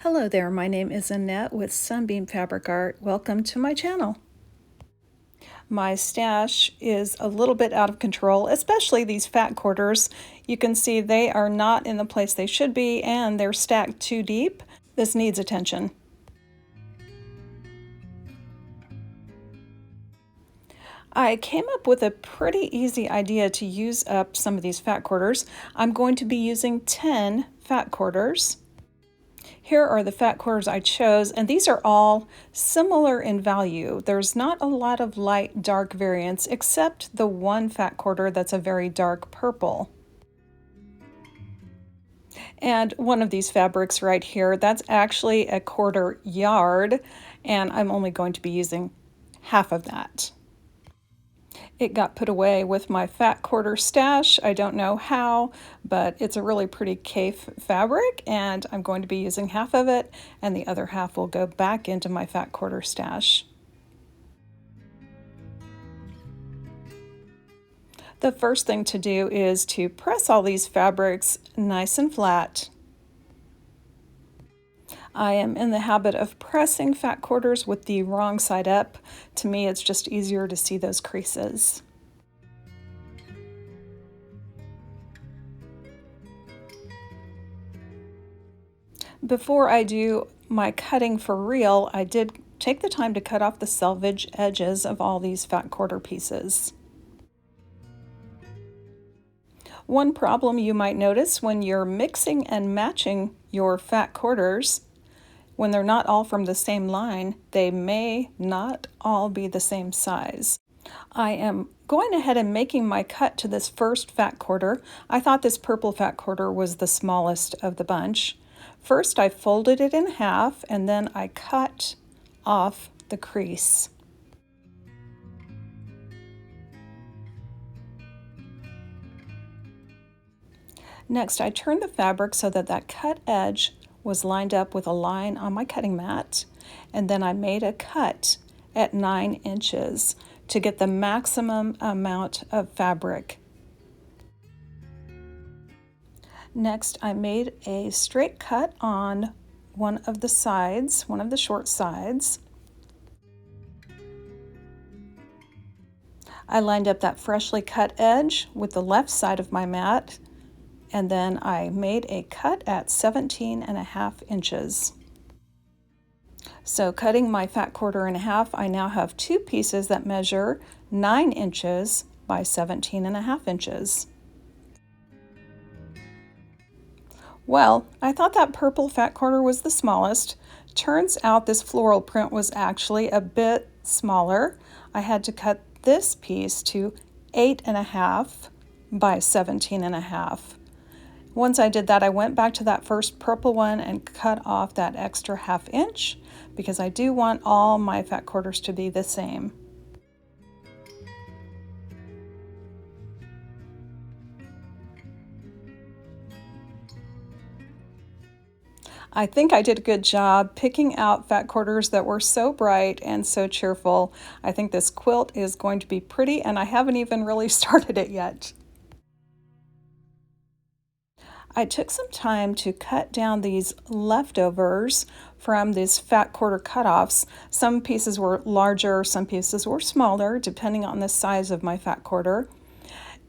Hello there, my name is Annette with Sunbeam Fabric Art. Welcome to my channel. My stash is a little bit out of control, especially these fat quarters. You can see they are not in the place they should be and they're stacked too deep. This needs attention. I came up with a pretty easy idea to use up some of these fat quarters. I'm going to be using 10 fat quarters. Here are the fat quarters I chose, and these are all similar in value. There's not a lot of light dark variance except the one fat quarter that's a very dark purple. And one of these fabrics right here, that's actually a 1/4 yard, and I'm only going to be using half of that. It got put away with my fat quarter stash. I don't know how, but it's a really pretty cafe fabric, and I'm going to be using half of it, and the other half will go back into my fat quarter stash. The first thing to do is to press all these fabrics nice and flat. I am in the habit of pressing fat quarters with the wrong side up. To me, it's just easier to see those creases. Before I do my cutting for real, I did take the time to cut off the selvage edges of all these fat quarter pieces. One problem you might notice when you're mixing and matching your fat quarters, when they're not all from the same line, they may not all be the same size. I am going ahead and making my cut to this first fat quarter. I thought this purple fat quarter was the smallest of the bunch. First, I folded it in half and then I cut off the crease. Next, I turned the fabric so that that cut edge was lined up with a line on my cutting mat, and then I made a cut at 9 inches to get the maximum amount of fabric. Next, I made a straight cut on one of the sides, one of the short sides. I lined up that freshly cut edge with the left side of my mat, and then I made a cut at 17.5 inches. So cutting my fat quarter in half, I now have two pieces that measure 9 inches by 17.5 inches. Well, I thought that purple fat quarter was the smallest. Turns out this floral print was actually a bit smaller. I had to cut this piece to 8.5 by 17.5. Once I did that, I went back to that first purple one and cut off that extra 1/2 inch because I do want all my fat quarters to be the same. I think I did a good job picking out fat quarters that were so bright and so cheerful. I think this quilt is going to be pretty, and I haven't even really started it yet. I took some time to cut down these leftovers from these fat quarter cutoffs. Some pieces were larger, some pieces were smaller, depending on the size of my fat quarter.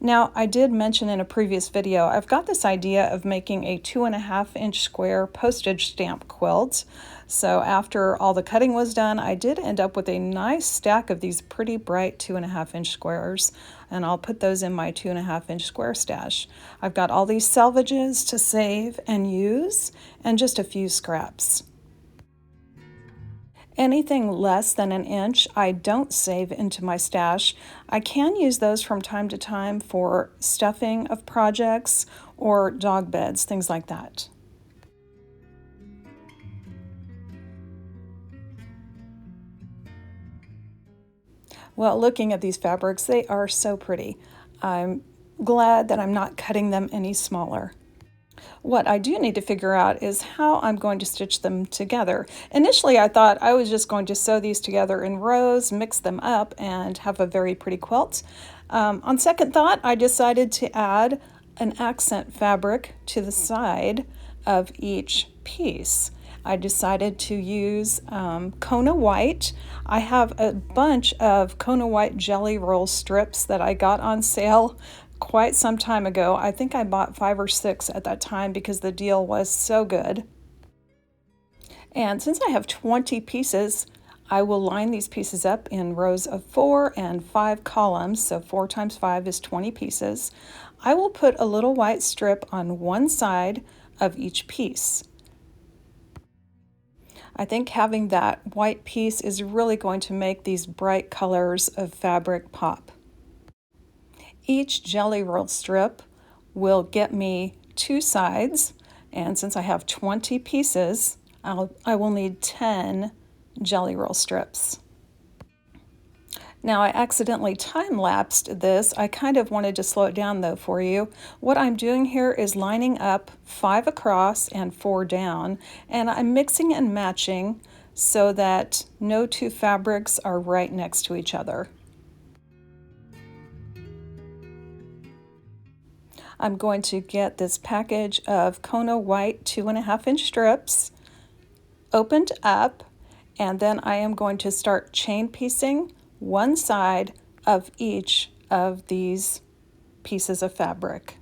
Now, I did mention in a previous video, I've got this idea of making a 2.5 inch square postage stamp quilt. So after all the cutting was done, I did end up with a nice stack of these pretty bright 2.5 inch squares, and I'll put those in my 2.5 inch square stash. I've got all these salvages to save and use, and just a few scraps. Anything less than 1 inch, I don't save into my stash. I can use those from time to time for stuffing of projects or dog beds, things like that. Well, looking at these fabrics, they are so pretty. I'm glad that I'm not cutting them any smaller. What I do need to figure out is how I'm going to stitch them together. Initially, I thought I was just going to sew these together in rows, mix them up, and have a very pretty quilt. On second thought, I decided to add an accent fabric to the side of each piece. I decided to use Kona White. I have a bunch of Kona White jelly roll strips that I got on sale quite some time ago. I think I bought 5 or 6 at that time because the deal was so good. And since I have 20 pieces, I will line these pieces up in rows of 4 and 5 columns, so 4 times 5 is 20 pieces. I will put a little white strip on one side of each piece. I think having that white piece is really going to make these bright colors of fabric pop. Each jelly roll strip will get me 2 sides, and since I have 20 pieces, I will need 10 jelly roll strips. Now I accidentally time-lapsed this. I kind of wanted to slow it down though for you. What I'm doing here is lining up 5 across and 4 down, and I'm mixing and matching so that no two fabrics are right next to each other. I'm going to get this package of Kona White 2.5-inch strips opened up, and then I am going to start chain piecing one side of each of these pieces of fabric.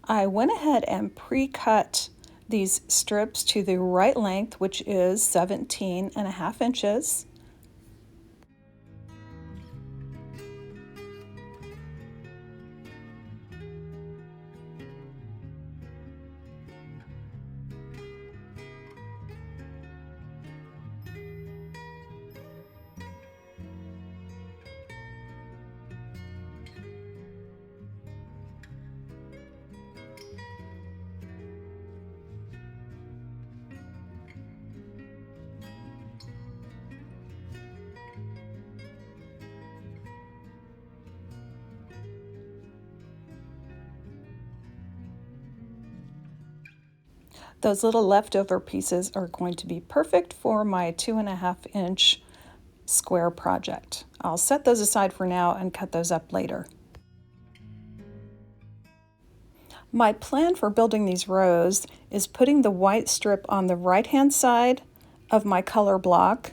I went ahead and pre-cut these strips to the right length, which is 17.5 inches. Those little leftover pieces are going to be perfect for my 2.5-inch square project. I'll set those aside for now and cut those up later. My plan for building these rows is putting the white strip on the right-hand side of my color block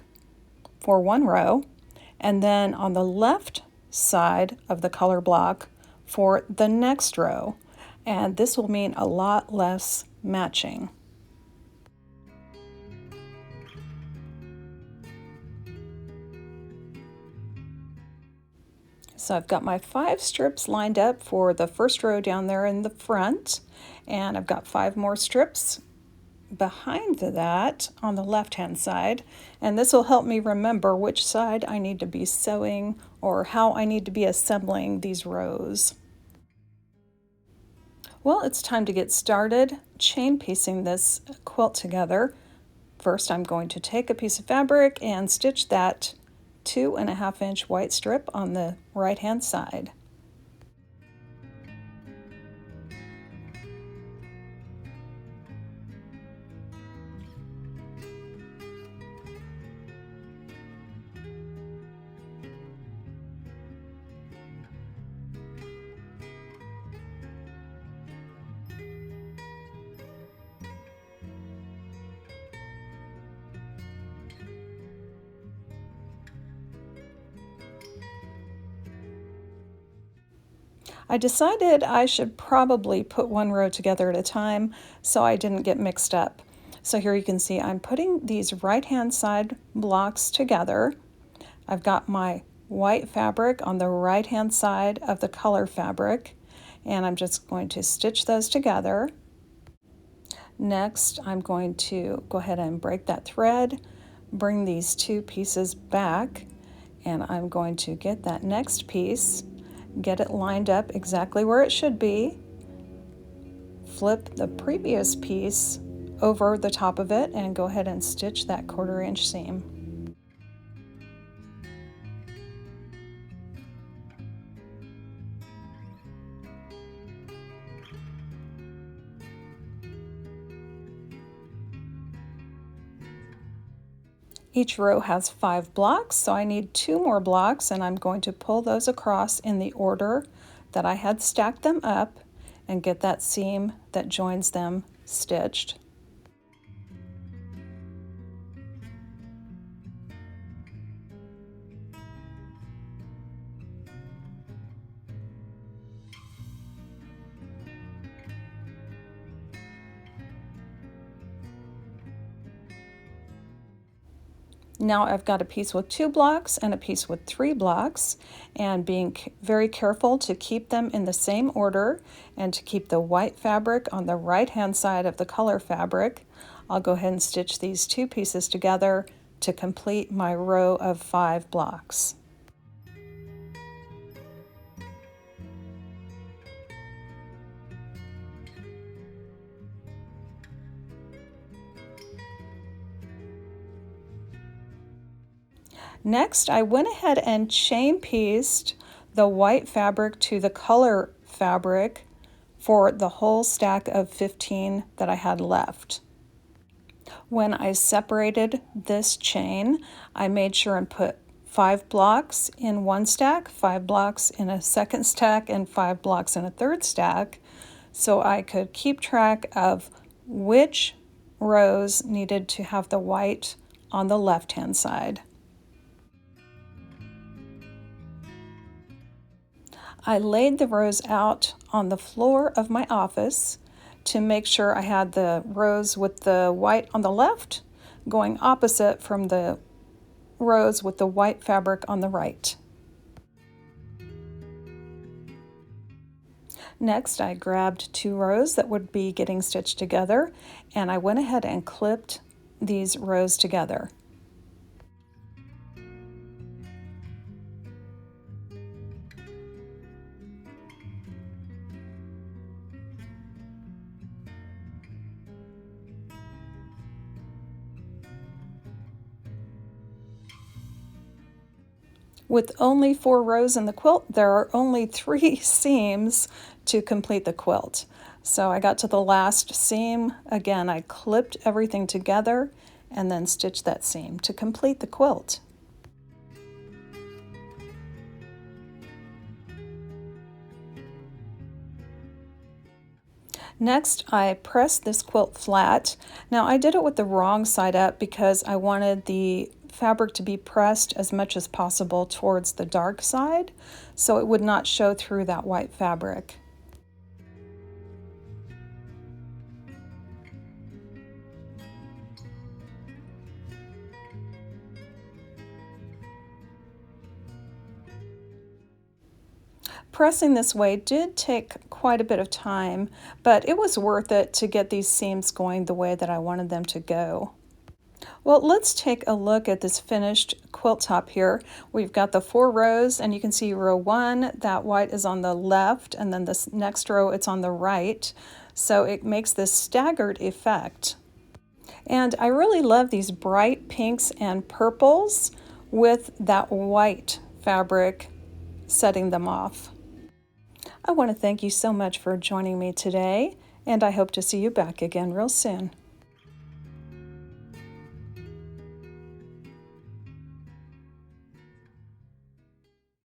for one row, and then on the left side of the color block for the next row. And this will mean a lot less matching. So I've got my 5 strips lined up for the first row down there in the front, and I've got 5 more strips behind that on the left-hand side, and this will help me remember which side I need to be sewing or how I need to be assembling these rows. Well, it's time to get started chain piecing this quilt together. First, I'm going to take a piece of fabric and stitch that 2.5-inch white strip on the right-hand side. I decided I should probably put one row together at a time so I didn't get mixed up. So here you can see I'm putting these right-hand side blocks together. I've got my white fabric on the right-hand side of the color fabric, and I'm just going to stitch those together. Next, I'm going to go ahead and break that thread, bring these 2 pieces back, and I'm going to get that next piece, get it lined up exactly where it should be, flip the previous piece over the top of it, and go ahead and stitch that 1/4 inch seam. Each row has 5 blocks, so I need 2 more blocks, and I'm going to pull those across in the order that I had stacked them up and get that seam that joins them stitched. Now I've got a piece with 2 blocks and a piece with 3 blocks, and being very careful to keep them in the same order and to keep the white fabric on the right hand side of the color fabric, I'll go ahead and stitch these 2 pieces together to complete my row of 5 blocks. Next, I went ahead and chain pieced the white fabric to the color fabric for the whole stack of 15 that I had left. When I separated this chain, I made sure and put 5 blocks in one stack, 5 blocks in a second stack, and 5 blocks in a third stack, so I could keep track of which rows needed to have the white on the left-hand side. I laid the rows out on the floor of my office to make sure I had the rows with the white on the left going opposite from the rows with the white fabric on the right. Next, I grabbed 2 rows that would be getting stitched together, and I went ahead and clipped these rows together. With only 4 rows in the quilt, there are only 3 seams to complete the quilt. So I got to the last seam. Again, I clipped everything together and then stitched that seam to complete the quilt. Next, I pressed this quilt flat. Now I did it with the wrong side up because I wanted the fabric to be pressed as much as possible towards the dark side so it would not show through that white fabric. Pressing this way did take quite a bit of time, but it was worth it to get these seams going the way that I wanted them to go. Well, let's take a look at this finished quilt top here. We've got the 4 rows, and you can see row 1, that white is on the left, and then this next row it's on the right. So it makes this staggered effect. And I really love these bright pinks and purples with that white fabric setting them off. I want to thank you so much for joining me today, and I hope to see you back again real soon.